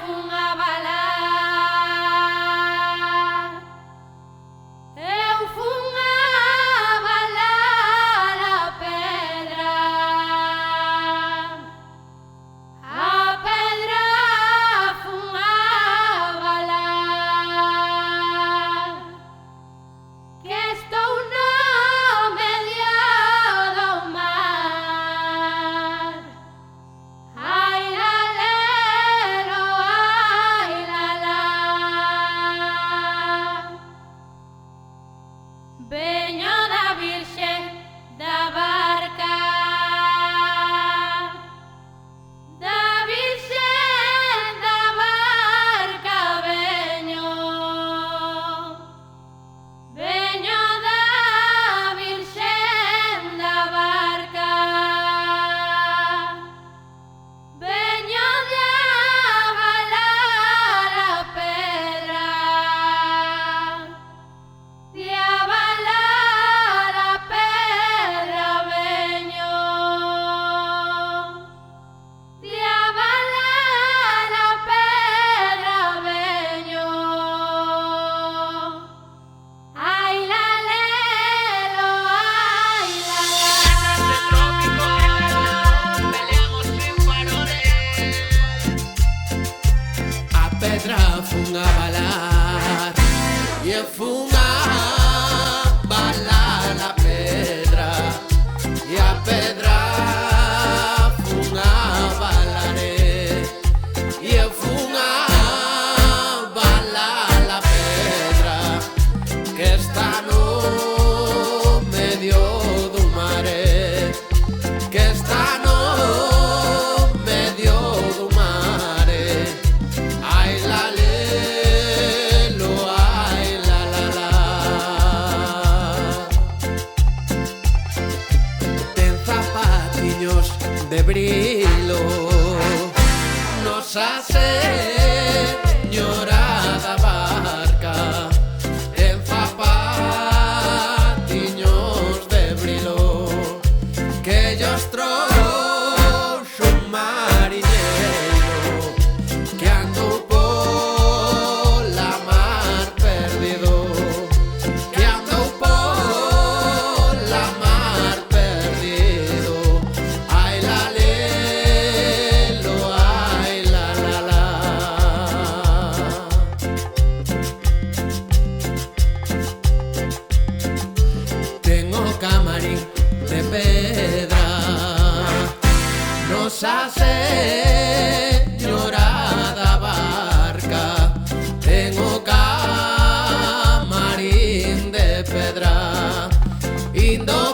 fun a balar. Eu fun a balar a pedra. A pedra fun a balar. Que estou no medio do mar. Ai la lero, ai la la. Veño da Virxe da Barca. Da Virxe da Barca veño. Veño da Virxe da Barca. Veño de avalar a pedra. De avalar a pedra veño. De avalar a pedra veño. Ay la lelo, ay la Este trópico, peleamos sin parones. A pedra fun a balar e eu fun a balar a pedra e a pedra fun a balar e eu fun a balar a pedra que está no medio do mare, que está no medio do mare. Ai la lelo, ai la la la. Ten zapatiños de brilo, Nosa Señora da Barca. Ten zapatiños de brilo que ellos trouxo un mariñeiro que andou pola mar perdido, que andou pola mar perdido. Ai la lelo, ai la la la. Tengo camarín de pedra, Nosa Señora da Barca. Tengo camarín de pedra, indo